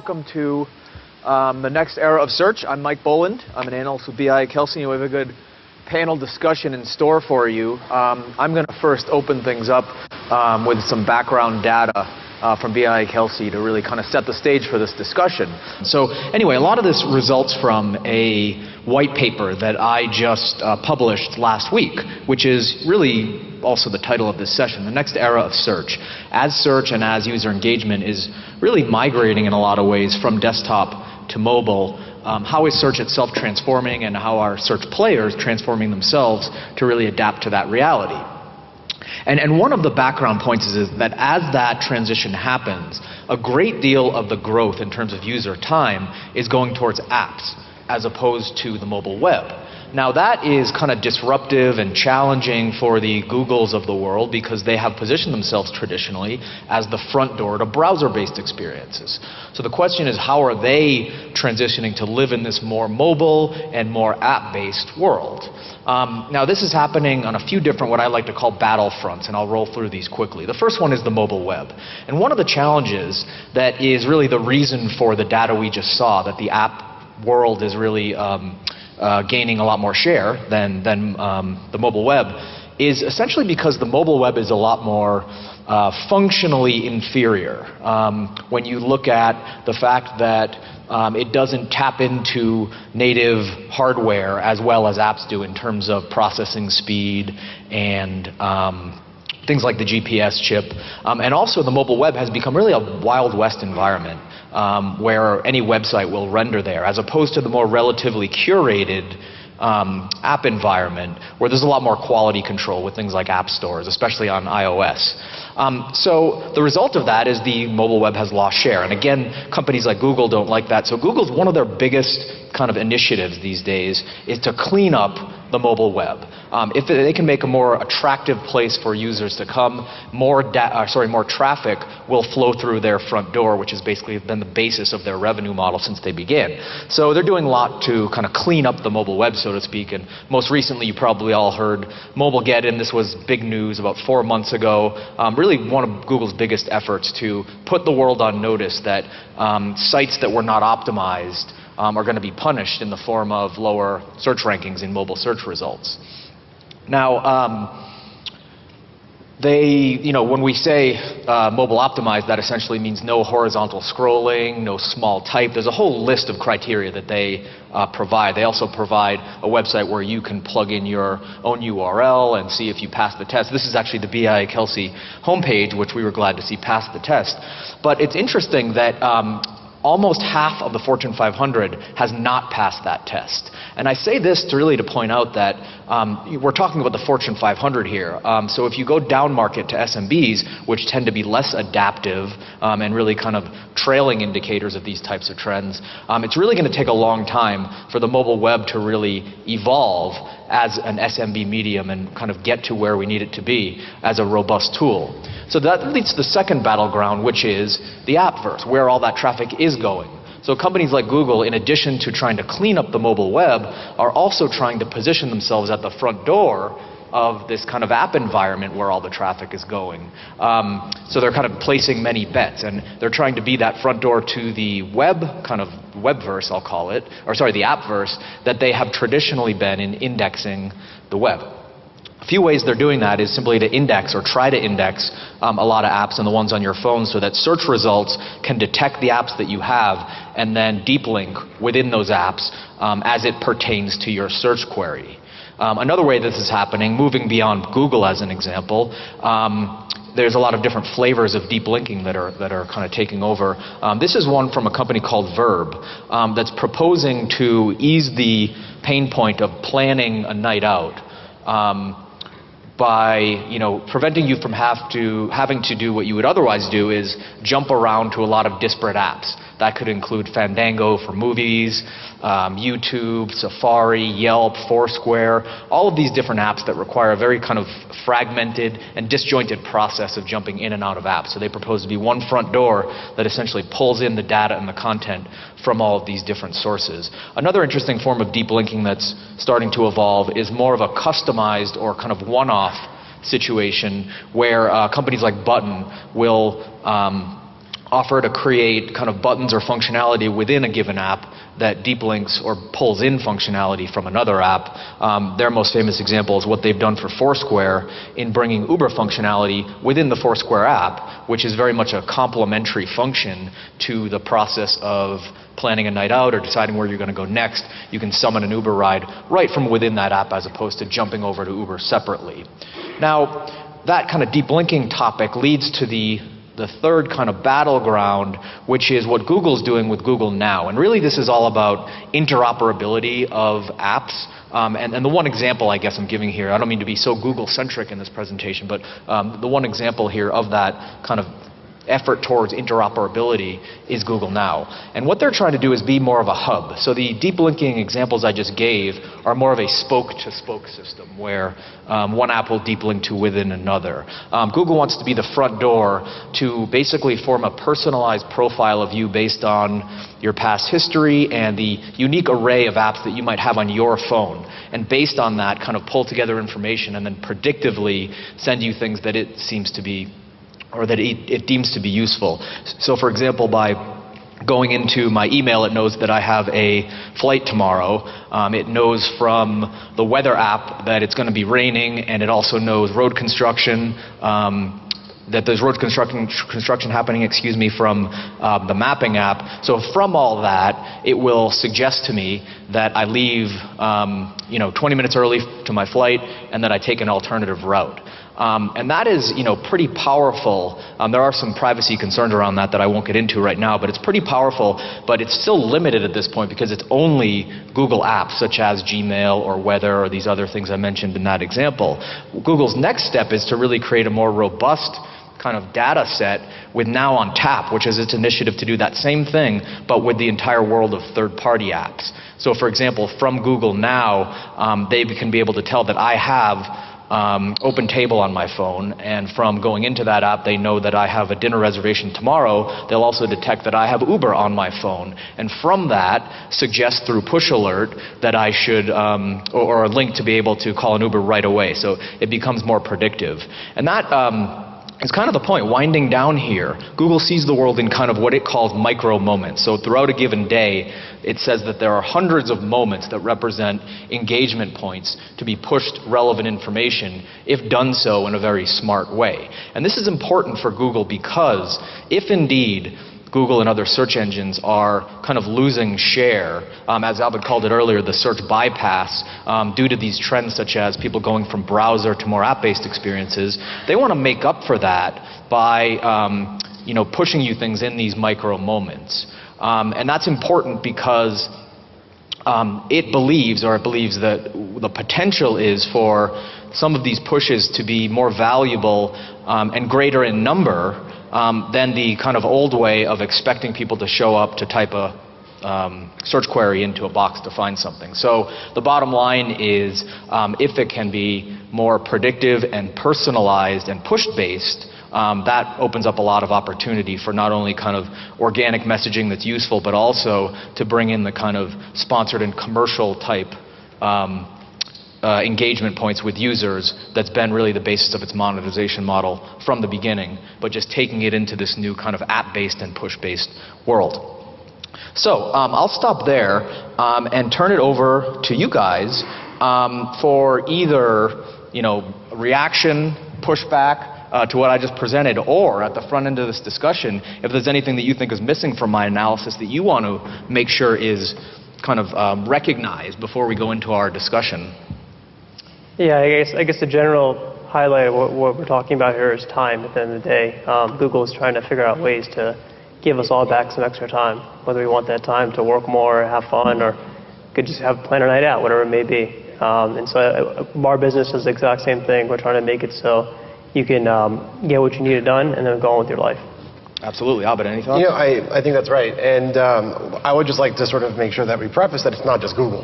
Welcome to the next era of search. I'm Mike Boland. I'm an analyst with BI Kelsey, and we have a good panel discussion in store for you. I'm going to first open things up with some background data from BI Kelsey to really kind of set the stage for this discussion. So anyway, a lot of this results from a white paper that I just published last week, which is really also the title of this session, The Next Era of Search. As search and as user engagement is really migrating in a lot of ways from desktop to mobile, how is search itself transforming, and how are search players transforming themselves to really adapt to that reality? And one of the background points is that as that transition happens, a great deal of the growth in terms of user time is going towards apps as opposed to the mobile web. Now that is kind of disruptive and challenging for the Googles of the world because they have positioned themselves traditionally as the front door to browser-based experiences. So the question is, how are they transitioning to live in this more mobile and more app-based world? Now this is happening on a few different, what I like to call battlefronts, and I'll roll through these quickly. The first one is the mobile web. And one of the challenges that is really the reason for the data we just saw, that the app world is really gaining a lot more share than the mobile web, is essentially because the mobile web is a lot more functionally inferior. When you look at the fact that it doesn't tap into native hardware as well as apps do in terms of processing speed and things like the GPS chip. And also the mobile web has become really a Wild West environment where any website will render there, as opposed to the more relatively curated app environment where there's a lot more quality control with things like app stores, especially on iOS. So the result of that is the mobile web has lost share. And again, companies like Google don't like that. So Google's one of their biggest kind of initiatives these days is to clean up the mobile web. If they can make a more attractive place for users to come, more traffic will flow through their front door, which has basically been the basis of their revenue model since they began. So they're doing a lot to kind of clean up the mobile web, so to speak. And most recently, you probably all heard Mobilegeddon. This was big news about 4 months ago. Really one of Google's biggest efforts to put the world on notice that sites that were not optimized are going to be punished in the form of lower search rankings in mobile search results. Now, when we say mobile optimized, that essentially means no horizontal scrolling, no small type. There's a whole list of criteria that they provide. They also provide a website where you can plug in your own URL and see if you pass the test. This is actually the BI Kelsey homepage, which we were glad to see pass the test. But it's interesting that almost half of the Fortune 500 has not passed that test. And I say this to point out that we're talking about the Fortune 500 here. So if you go down market to SMBs, which tend to be less adaptive and really kind of trailing indicators of these types of trends, it's really going to take a long time for the mobile web to really evolve as an SMB medium and kind of get to where we need it to be as a robust tool. So that leads to the second battleground, which is the appverse, where all that traffic is going. So companies like Google, in addition to trying to clean up the mobile web, are also trying to position themselves at the front door of this kind of app environment where all the traffic is going. So they're kind of placing many bets, and they're trying to be that front door to the web, kind of webverse, I'll call it, or sorry, the appverse, that they have traditionally been in indexing the web. A few ways they're doing that is simply to index or try to index a lot of apps and the ones on your phone so that search results can detect the apps that you have and then deep link within those apps as it pertains to your search query. Another way this is happening, moving beyond Google as an example, there's a lot of different flavors of deep linking that are kind of taking over. This is one from a company called Verb that's proposing to ease the pain point of planning a night out by preventing you from having to do what you would otherwise do, is jump around to a lot of disparate apps. That could include Fandango for movies, YouTube, Safari, Yelp, Foursquare, all of these different apps that require a very kind of fragmented and disjointed process of jumping in and out of apps. So they propose to be one front door that essentially pulls in the data and the content from all of these different sources. Another interesting form of deep linking that's starting to evolve is more of a customized or kind of one-off situation where companies like Button will offer to create kind of buttons or functionality within a given app that deep links or pulls in functionality from another app. Their most famous example is what they've done for Foursquare in bringing Uber functionality within the Foursquare app, which is very much a complementary function to the process of planning a night out or deciding where you're going to go next. You can summon an Uber ride right from within that app as opposed to jumping over to Uber separately. Now, that kind of deep linking topic leads to the third kind of battleground, which is what Google's doing with Google Now. And really this is all about interoperability of apps. And the one example I guess I'm giving here, I don't mean to be so Google-centric in this presentation, but the one example here of that kind of effort towards interoperability is Google Now. And what they're trying to do is be more of a hub. So the deep linking examples I just gave are more of a spoke-to-spoke system where one app will deep link to within another. Google wants to be the front door to basically form a personalized profile of you based on your past history and the unique array of apps that you might have on your phone. And based on that, kind of pull together information and then predictively send you things that it seems to be or that it deems to be useful. So for example, by going into my email, it knows that I have a flight tomorrow. It knows from the weather app that it's going to be raining, and it also knows road construction, that there's road construction happening, from the mapping app. So from all that, it will suggest to me that I leave 20 minutes early to my flight and that I take an alternative route. And that is, pretty powerful. There are some privacy concerns around that I won't get into right now, but it's pretty powerful, but it's still limited at this point because it's only Google apps such as Gmail or weather or these other things I mentioned in that example. Google's next step is to really create a more robust kind of data set with Now on Tap, which is its initiative to do that same thing, but with the entire world of third-party apps. So for example, from Google Now, they can be able to tell that I have Open Table on my phone, and from going into that app they know that I have a dinner reservation tomorrow. They'll also detect that I have Uber on my phone, and from that suggest through push alert that I should or a link to be able to call an Uber right away. So it becomes more predictive, and that it's kind of the point. Winding down here, Google sees the world in kind of what it calls micro moments. So throughout a given day, it says that there are hundreds of moments that represent engagement points to be pushed relevant information if done so in a very smart way. And this is important for Google because if indeed Google and other search engines are kind of losing share, as Albert called it earlier, the search bypass, due to these trends such as people going from browser to more app-based experiences. They want to make up for that by pushing you things in these micro moments. And that's important because it believes that the potential is for some of these pushes to be more valuable and greater in number than the kind of old way of expecting people to show up to type a search query into a box to find something. So the bottom line is if it can be more predictive and personalized and push-based, that opens up a lot of opportunity for not only kind of organic messaging that's useful, but also to bring in the kind of sponsored and commercial type engagement points with users that's been really the basis of its monetization model from the beginning, but just taking it into this new kind of app-based and push-based world. So I'll stop there and turn it over to you guys for either reaction, pushback to what I just presented, or at the front end of this discussion, if there's anything that you think is missing from my analysis that you want to make sure is kind of recognized before we go into our discussion. Yeah, I guess the general highlight of what we're talking about here is time at the end of the day. Google is trying to figure out ways to give us all back some extra time, whether we want that time to work more, have fun, or could just have plan a night out, whatever it may be. And so our business does the exact same thing. We're trying to make it so you can get what you need done and then go on with your life. Absolutely. Albert, any thoughts? I think that's right. And I would just like to sort of make sure that we preface that it's not just Google.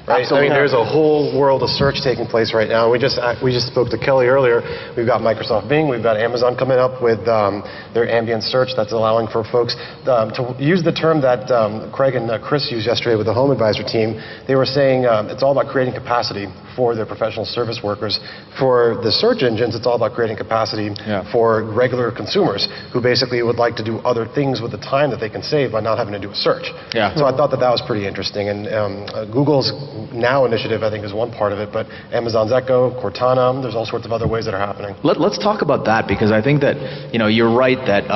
Right? Absolutely. I mean, there's a whole world of search taking place right now. We just spoke to Kelly earlier. We've got Microsoft Bing. We've got Amazon coming up with their ambient search that's allowing for folks to use the term that Craig and Chris used yesterday with the Home Advisor team. They were saying it's all about creating capacity for their professional service workers. For the search engines, it's all about creating capacity for regular consumers who basically would like to do other things with the time that they can save by not having to do a search. So I thought that that was pretty interesting. And Google's Now initiative, I think, is one part of it, but Amazon's Echo, Cortana, there's all sorts of other ways that are happening. Let's talk about that, because I think that, you're right that,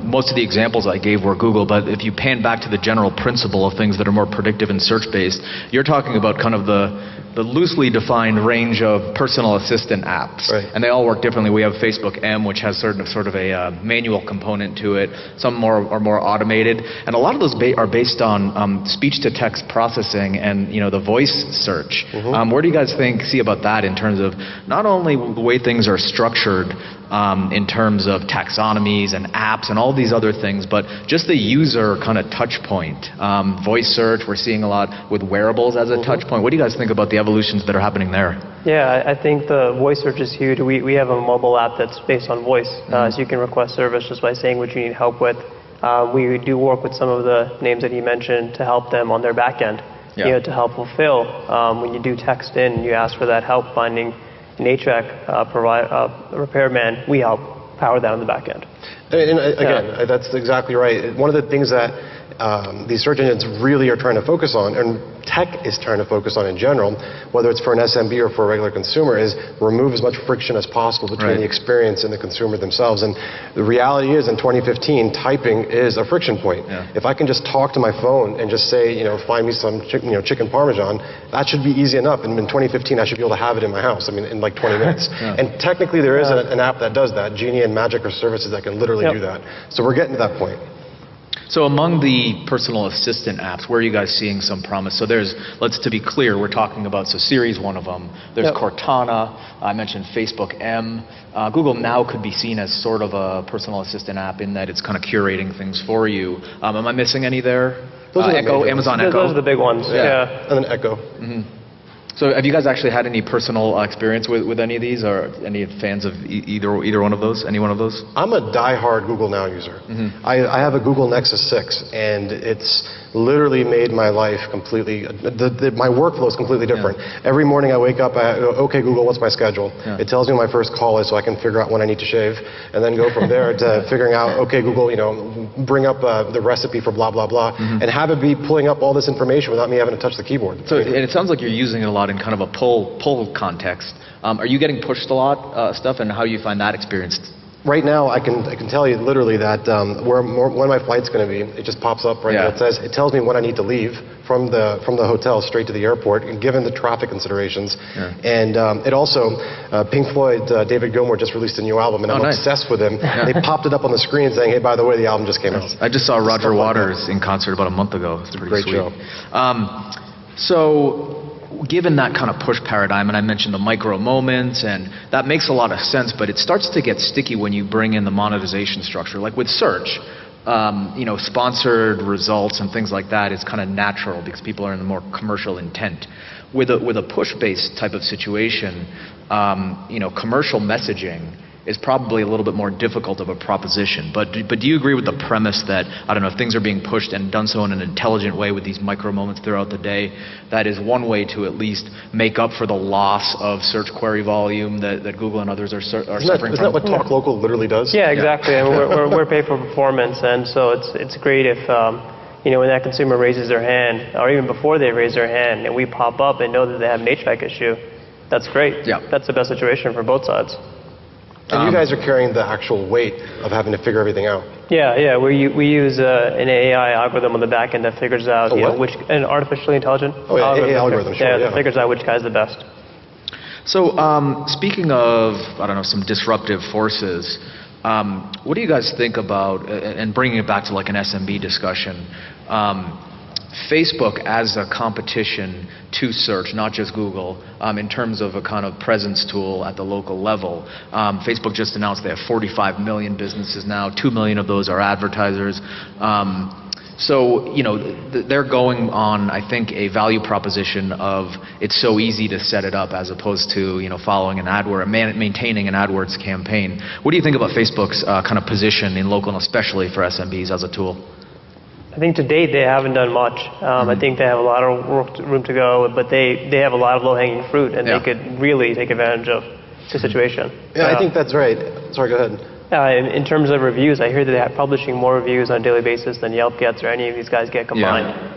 most of the examples I gave were Google, but if you pan back to the general principle of things that are more predictive and search-based, you're talking about kind of the loosely defined range of personal assistant apps. And they all work differently. We have Facebook M, which has sort of a manual component to it. Some are more automated. And a lot of those are based on speech-to-text processing and, the voice search. Where do you guys see about that in terms of not only the way things are structured in terms of taxonomies and apps and all these other things, but just the user kind of touch point? Voice search, we're seeing a lot with wearables as a touch point. What do you guys think about the evolutions that are happening there? Yeah, I think the voice search is huge. We have a mobile app that's based on voice, so you can request service just by saying what you need help with. We do work with some of the names that you mentioned to help them on their back end, to help fulfill. When you do text in, you ask for that help finding an HVAC repairman, we help power that on the back end. And again, that's exactly right. One of the things that these search engines really are trying to focus on, and tech is trying to focus on in general, whether it's for an SMB or for a regular consumer, is remove as much friction as possible between the experience and the consumer themselves. And the reality is, in 2015, typing is a friction point. If I can just talk to my phone and just say, find me some chicken parmesan, that should be easy enough. And in 2015, I should be able to have it in my house, in like 20 minutes. And technically, there is an app that does that. Genie and Magic are services that can literally do that. So we're getting to that point. So among the personal assistant apps, where are you guys seeing some promise? So to be clear, we're talking about, Siri's one of them. There's Cortana. I mentioned Facebook M. Google Now could be seen as sort of a personal assistant app in that it's kind of curating things for you. Am I missing any there? Echo, Amazon Echo. Those are the big ones. And then Echo. So have you guys actually had any personal experience with any of these, or any fans of either one of those? Any one of those? I'm a die-hard Google Now user. I have a Google Nexus 6, and it's literally made my life completely, my workflow is completely different. Every morning I wake up, I go, okay Google, what's my schedule? It tells me when my first call is so I can figure out when I need to shave, and then go from there to figuring out, okay Google, bring up the recipe for blah, blah, blah, and have it be pulling up all this information without me having to touch the keyboard. So, and it sounds like you're using it a lot in kind of a pull context. Are you getting pushed a lot stuff, and how do you find that experience? Right now, I can tell you literally that when my flight's going to be, it just pops up right now. It tells me when I need to leave from the hotel straight to the airport, and given the traffic considerations. And it also, Pink Floyd, David Gilmour just released a new album, and I'm obsessed with him. They popped it up on the screen saying, hey, by the way, the album just came out. I just saw Roger Waters in concert about a month ago. It's pretty great sweet. Show. Given that kind of push paradigm, and I mentioned the micro moments, and that makes a lot of sense, but it starts to get sticky when you bring in the monetization structure. Like with search, sponsored results and things like that is kind of natural because people are in the more commercial intent. With a push-based type of situation, commercial messaging is probably a little bit more difficult of a proposition. But do you agree with the premise that, I don't know, if things are being pushed and done so in an intelligent way with these micro moments throughout the day, that is one way to at least make up for the loss of search query volume that Google and others are suffering from? Isn't that what Talk Local literally does? Yeah, exactly. I mean, we're paid for performance, and so it's great if when that consumer raises their hand, or even before they raise their hand, and we pop up and know that they have an HVAC issue. That's great. That's the best situation for both sides. And you guys are carrying the actual weight of having to figure everything out. Yeah. We use an AI algorithm on the back end that figures out an artificially intelligent algorithm. That figures out which guy's the best. So speaking of, I don't know, some disruptive forces, what do you guys think about, and bringing it back to like an SMB discussion, Facebook as a competition to search, not just Google, in terms of a kind of presence tool at the local level. Facebook just announced they have 45 million businesses now. 2 million of those are advertisers. So, they're going on, I think, a value proposition of it's so easy to set it up as opposed to, following an AdWords, maintaining an AdWords campaign. What do you think about Facebook's kind of position in local, and especially for SMBs as a tool? I think to date they haven't done much. I think they have a lot of room to go, but they have a lot of low-hanging fruit, and they could really take advantage of the situation. Yeah, I think that's right. Sorry, go ahead. In terms of reviews, I hear that they're publishing more reviews on a daily basis than Yelp gets or any of these guys get combined.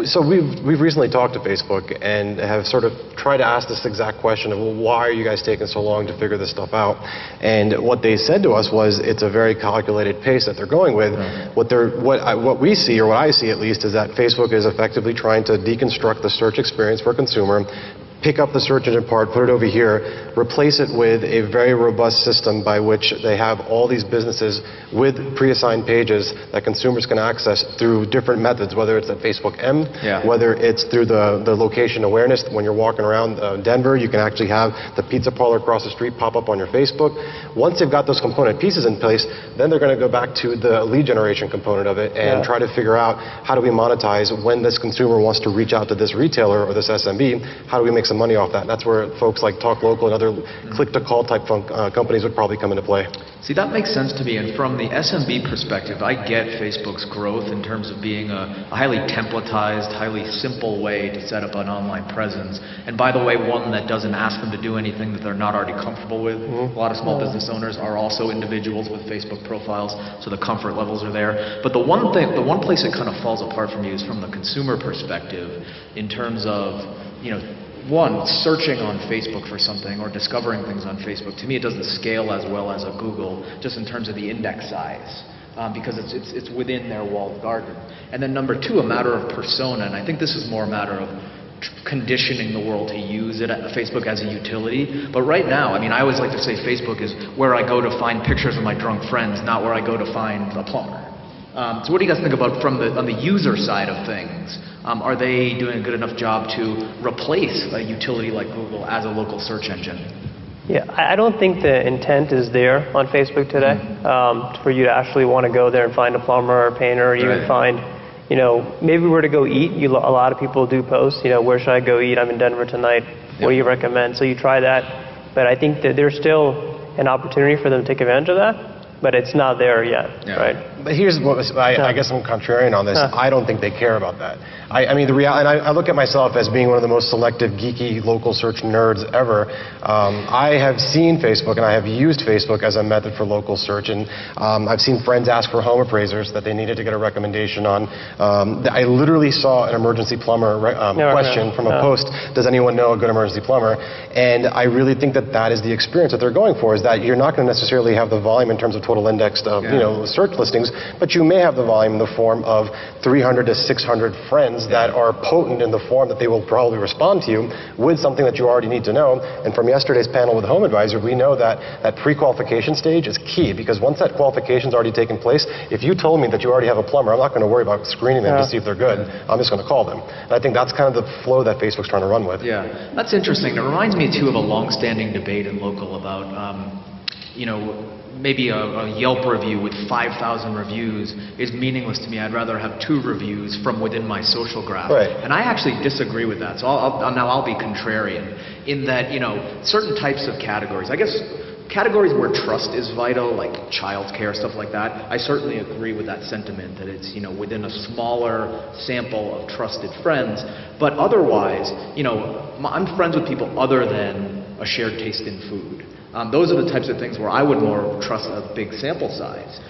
So we've recently talked to Facebook and have sort of tried to ask this exact question of, well, why are you guys taking so long to figure this stuff out? And what they said to us was it's a very calculated pace that they're going with. What we see, or what I see at least, is that Facebook is effectively trying to deconstruct the search experience for a consumer, pick up the search engine part, put it over here, replace it with a very robust system by which they have all these businesses with pre-assigned pages that consumers can access through different methods, whether it's at Facebook M, whether it's through the location awareness. When you're walking around Denver, you can actually have the pizza parlor across the street pop up on your Facebook. Once they've got those component pieces in place, then they're going to go back to the lead generation component of it and try to figure out how do we monetize when this consumer wants to reach out to this retailer or this SMB, how do we make some money off that? And that's where folks like Talk Local and other click-to-call type companies would probably come into play. See, that makes sense to me, and from the SMB perspective, I get Facebook's growth in terms of being a highly templatized, highly simple way to set up an online presence, and by the way, one that doesn't ask them to do anything that they're not already comfortable with. A lot of small business owners are also individuals with Facebook profiles, so the comfort levels are there. But the one place it kind of falls apart from you is from the consumer perspective, in terms of, one, searching on Facebook for something or discovering things on Facebook. To me, it doesn't scale as well as a Google, just in terms of the index size, because it's within their walled garden. And then number two, a matter of persona, and I think this is more a matter of conditioning the world to use Facebook as a utility. But right now, I always like to say Facebook is where I go to find pictures of my drunk friends, not where I go to find a plumber. So what do you guys think about on the user side of things? Are they doing a good enough job to replace a utility like Google as a local search engine? Yeah, I don't think the intent is there on Facebook today for you to actually want to go there and find a plumber or a painter, or even find, maybe we were to go eat. A lot of people do post, where should I go eat? I'm in Denver tonight. What do you recommend? So you try that. But I think that there's still an opportunity for them to take advantage of that, but it's not there yet, right? But here's what I guess I'm contrarian on this. I don't think they care about that. I look at myself as being one of the most selective, geeky, local search nerds ever. I have seen Facebook and I have used Facebook as a method for local search, and I've seen friends ask for home appraisers that they needed to get a recommendation on. I literally saw an emergency plumber question from a post, does anyone know a good emergency plumber? And I really think that that is the experience that they're going for, is that you're not going to necessarily have the volume in terms of total indexed search listings, but you may have the volume in the form of 300 to 600 friends that are potent in the form that they will probably respond to you with something that you already need to know. And from yesterday's panel with Home Advisor, we know that that pre-qualification stage is key, because once that qualification's already taken place, if you told me that you already have a plumber, I'm not going to worry about screening them to see if they're good. I'm just going to call them. And I think that's kind of the flow that Facebook's trying to run with. Yeah, that's interesting. It reminds me too of a long-standing debate in local about, maybe a Yelp review with 5,000 reviews is meaningless to me. I'd rather have 2 reviews from within my social graph. Right. And I actually disagree with that. So I'll be contrarian in that, certain types of categories. I guess categories where trust is vital, like childcare, stuff like that, I certainly agree with that sentiment that it's, within a smaller sample of trusted friends. But otherwise, I'm friends with people other than a shared taste in food. Those are the types of things where I would more trust a big sample size.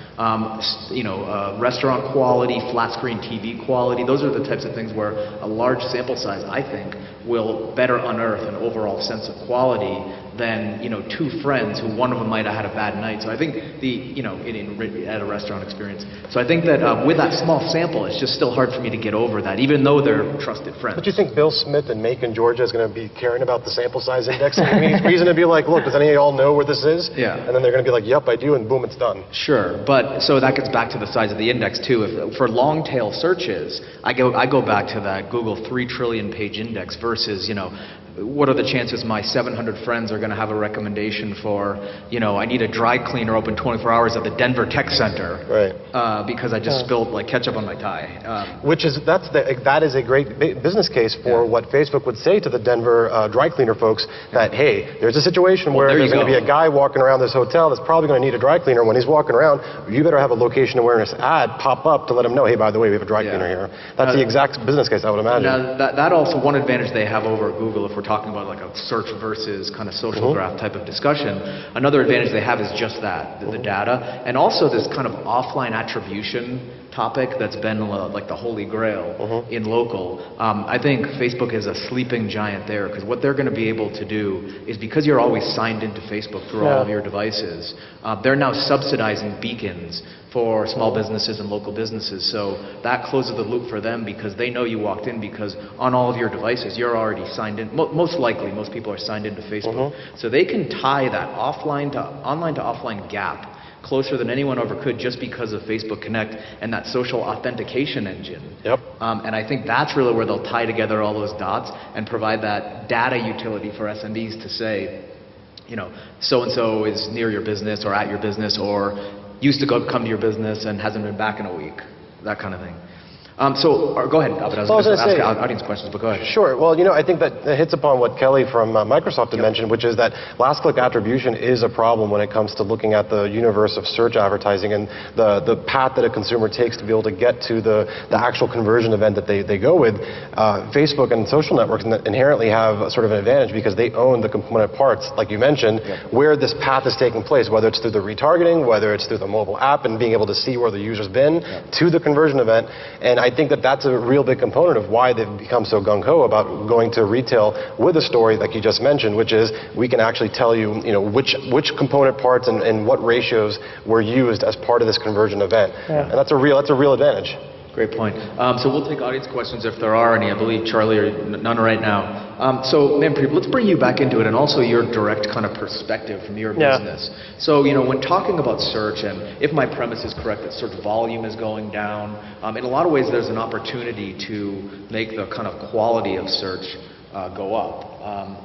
Restaurant quality, flat screen TV quality, those are the types of things where a large sample size, I think, will better unearth an overall sense of quality than 2 friends who one of them might have had a bad night. So I think at a restaurant experience. So I think that with that small sample, it's just still hard for me to get over that, even though they're trusted friends. But you think Bill Smith in Macon, Georgia is going to be caring about the sample size index? He's reason to be like, look, does any of y'all know where this is? Yeah. And then they're going to be like, yep, I do, and boom, it's done. Sure, but so that gets back to the size of the index too. If for long tail searches, I go back to that Google 3 trillion page index versus what are the chances my 700 friends are going to have a recommendation for, I need a dry cleaner open 24 hours at the Denver Tech Center, right? Because I just spilled like ketchup on my tie. That is a great business case for what Facebook would say to the Denver dry cleaner folks, that hey, there's a situation where there's going to be a guy walking around this hotel that's probably going to need a dry cleaner. When he's walking around, you better have a location awareness ad pop up to let him know, hey, by the way, we have a dry cleaner here. That's the exact business case, I would imagine. Now, that also, one advantage they have over Google, if we're talking about like a search versus kind of social graph type of discussion, another advantage they have is just that, the data, and also this kind of offline attribution topic that's been like the holy grail in local. I think Facebook is a sleeping giant there, because what they're going to be able to do is, because you're always signed into Facebook through all of your devices, they're now subsidizing beacons for small businesses and local businesses. So that closes the loop for them, because they know you walked in, because on all of your devices you're already signed in. Most likely, most people are signed into Facebook. So they can tie that online to offline gap closer than anyone ever could, just because of Facebook Connect and that social authentication engine. And I think that's really where they'll tie together all those dots and provide that data utility for SMBs to say, so-and-so is near your business or at your business, or used to come to your business and hasn't been back in a week, that kind of thing. Go ahead, Albert. I was going to ask audience questions, but go ahead. Sure. Well, I think that hits upon what Kelly from Microsoft had mentioned, which is that last-click attribution is a problem when it comes to looking at the universe of search advertising and the path that a consumer takes to be able to get to the actual conversion event that they go with. Facebook and social networks inherently have sort of an advantage, because they own the component parts, like you mentioned, where this path is taking place, whether it's through the retargeting, whether it's through the mobile app and being able to see where the user's been to the conversion event. And I think that that's a real big component of why they've become so gung-ho about going to retail with a story like you just mentioned, which is we can actually tell you, which component parts and what ratios were used as part of this conversion event. And that's a real advantage. Great point. So we'll take audience questions if there are any. I believe, Charlie, none right now. So, Manpreet, let's bring you back into it, and also your direct kind of perspective from your business. So, when talking about search, and if my premise is correct, that search volume is going down, in a lot of ways there's an opportunity to make the kind of quality of search go up.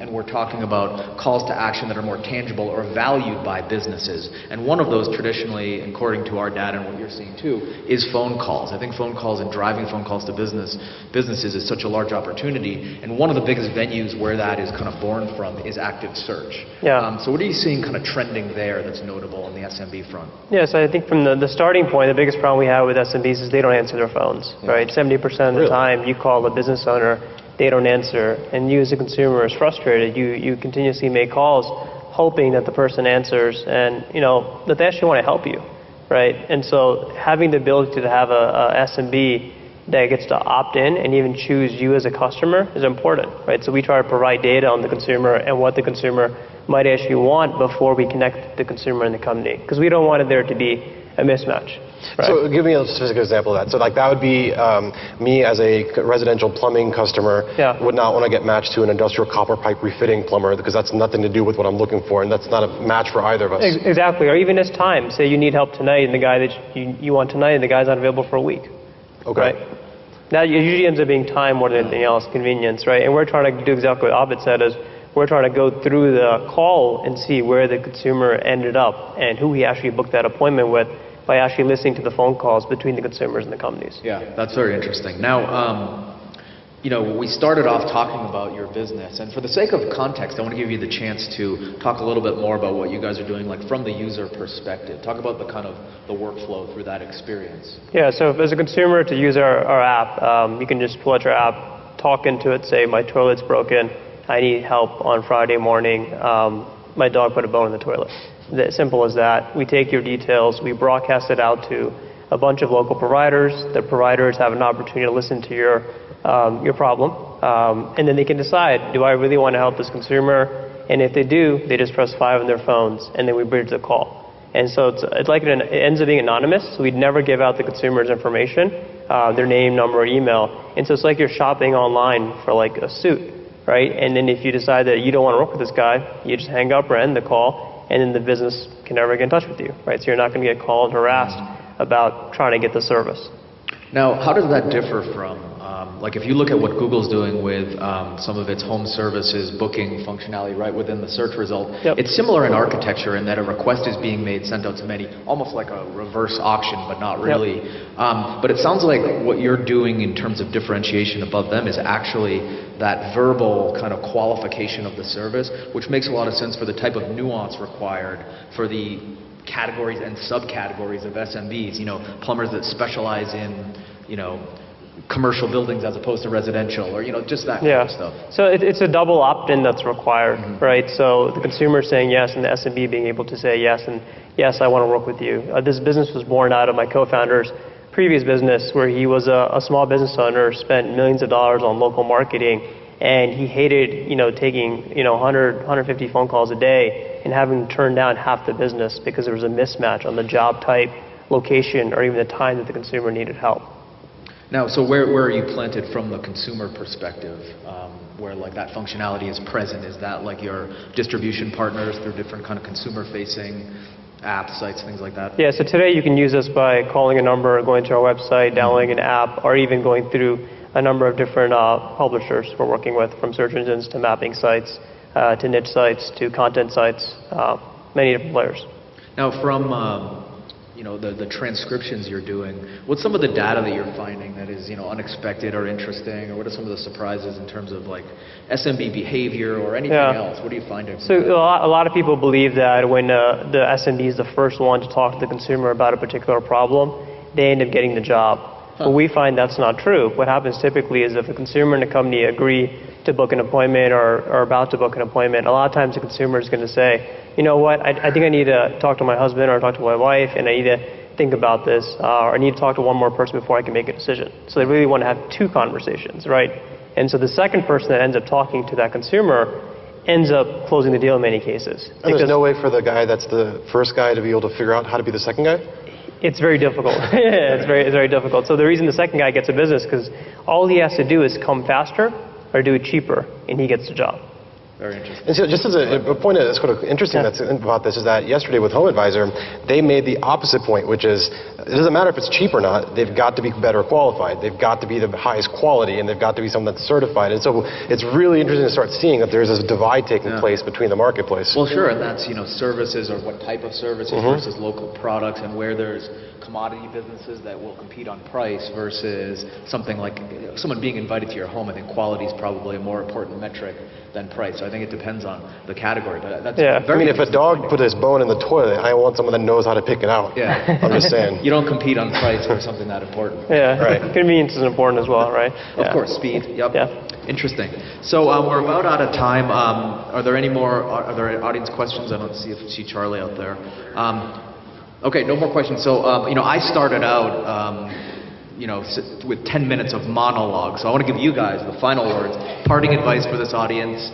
And we're talking about calls to action that are more tangible or valued by businesses. And one of those, traditionally, according to our data and what you're seeing too, is phone calls. I think phone calls and driving phone calls to businesses is such a large opportunity. And one of the biggest venues where that is kind of born from is active search. So what are you seeing kind of trending there that's notable on the SMB front? So I think from the starting point, the biggest problem we have with SMBs is they don't answer their phones, right? 70% of the time you call a business owner, they don't answer, and you as a consumer is frustrated. You continuously make calls hoping that the person answers, and that they actually want to help you, right? And so having the ability to have a SMB that gets to opt in and even choose you as a customer is important, right? So we try to provide data on the consumer and what the consumer might actually want before we connect the consumer and the company, because we don't want there to be a mismatch. Right. So give me a specific example of that. So that would be me as a residential plumbing customer would not want to get matched to an industrial copper pipe refitting plumber, because that's nothing to do with what I'm looking for, and that's not a match for either of us. Exactly. Or even as time. Say you need help tonight, and the guy that you want tonight, and the guy's not available for a week. Okay. Right? That usually ends up being time more than anything else, convenience, right? And we're trying to do exactly what Abid said, is we're trying to go through the call and see where the consumer ended up and who he actually booked that appointment with, by actually listening to the phone calls between the consumers and the companies. Yeah, that's very interesting. Now, we started off talking about your business, and for the sake of context, I want to give you the chance to talk a little bit more about what you guys are doing, like from the user perspective. Talk about the kind of the workflow through that experience. So as a consumer to use our app, you can just pull out your app, talk into it, say my toilet's broken, I need help on Friday morning, my dog put a bone in the toilet. As simple as that. We take your details, we broadcast it out to a bunch of local providers. The providers have an opportunity to listen to your problem, and then they can decide, do I really want to help this consumer? And if they do, they just press 5 on their phones, and then we bridge the call. And so it's like it ends up being anonymous. So we'd never give out the consumer's information, their name, number, email. And so it's like you're shopping online for like a suit, right? And then if you decide that you don't want to work with this guy, you just hang up or end the call, and then the business can never get in touch with you, right? So you're not going to get called and harassed about trying to get the service. Now, how does that differ from Like if you look at what Google's doing with some of its home services booking functionality right within the search result, it's similar in architecture in that a request is being made, sent out to many, almost like a reverse auction, but not really. But it sounds like what you're doing in terms of differentiation above them is actually that verbal kind of qualification of the service, which makes a lot of sense for the type of nuance required for the categories and subcategories of SMBs, you know, plumbers that specialize in, you know, commercial buildings as opposed to residential, or, you know, just that kind of stuff. So it's a double opt-in that's required, right? So the consumer saying yes and the SMB being able to say yes, and yes, I want to work with you. This business was born out of my co-founder's previous business, where he was a small business owner, spent millions of dollars on local marketing, and he hated, you know, taking, you know, 100, 150 phone calls a day and having to turn down half the business because there was a mismatch on the job type, location, or even the time that the consumer needed help. Now, so where are you planted from the consumer perspective, where like that functionality is present? Is that like your distribution partners through different kind of consumer-facing apps, sites, things like that? Yeah, so today you can use us by calling a number, going to our website, downloading an app, or even going through a number of different publishers we're working with, from search engines to mapping sites, to niche sites, to content sites, many different players. Now, from you know, the transcriptions you're doing, what's some of the data that you're finding that is, you know, unexpected or interesting, or what are some of the surprises in terms of like SMB behavior or anything else? What are you finding? So a lot of people believe that when the SMB is the first one to talk to the consumer about a particular problem, they end up getting the job. But we find that's not true. What happens typically is if a consumer and a company agree to book an appointment or are about to book an appointment, a lot of times the consumer is going to say, you know what, I think I need to talk to my husband or talk to my wife, and I need to think about this, or I need to talk to one more person before I can make a decision. So they really want to have two conversations, right? And so the second person that ends up talking to that consumer ends up closing the deal in many cases. And there's no way for the guy that's the first guy to be able to figure out how to be the second guy? It's very difficult. It's very difficult. So the reason the second guy gets a business, because all he has to do is come faster or do it cheaper, and he gets the job. Very interesting. And so just as a point that's kind of interesting that's about this is that yesterday with HomeAdvisor, they made the opposite point, which is it doesn't matter if it's cheap or not, they've got to be better qualified. They've got to be the highest quality, and they've got to be someone that's certified. And so it's really interesting to start seeing that there's this divide taking place between the marketplace. Well, sure, and that's, you know, services, or what type of services versus local products, and where there's commodity businesses that will compete on price versus something like someone being invited to your home. I think quality is probably a more important metric than price. So I think it depends on the category. But that's very I mean, if a dog put his bone in the toilet, I want someone that knows how to pick it out. Yeah. I'm just saying. You don't compete on price for something that important. Yeah. Right. Convenience is important as well, right? Of course, speed. Yep. Yeah. Interesting. So we're about out of time. Are there any more? Are there audience questions? I don't see Charlie out there. Okay, no more questions. So you know, I started out you know, with 10 minutes of monologue. So I want to give you guys the final words. Parting advice for this audience,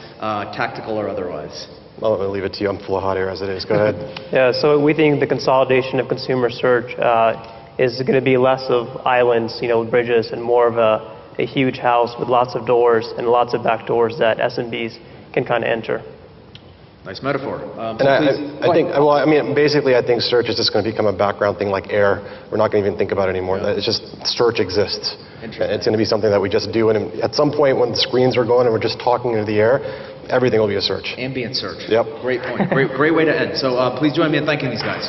tactical or otherwise. Well, I'll leave it to you. I'm full of hot air as it is. Go ahead. Yeah, so we think the consolidation of consumer search is going to be less of islands, you know, bridges, and more of a huge house with lots of doors and lots of back doors that SMBs can kind of enter. Nice metaphor. And I think, well, I mean, basically, I think search is just going to become a background thing like air. We're not going to even think about it anymore. It's just search exists. It's going to be something that we just do. And at some point when the screens are going and we're just talking into the air, everything will be a search. Ambient search. Yep. Great point. Great way to end. So please join me in thanking these guys.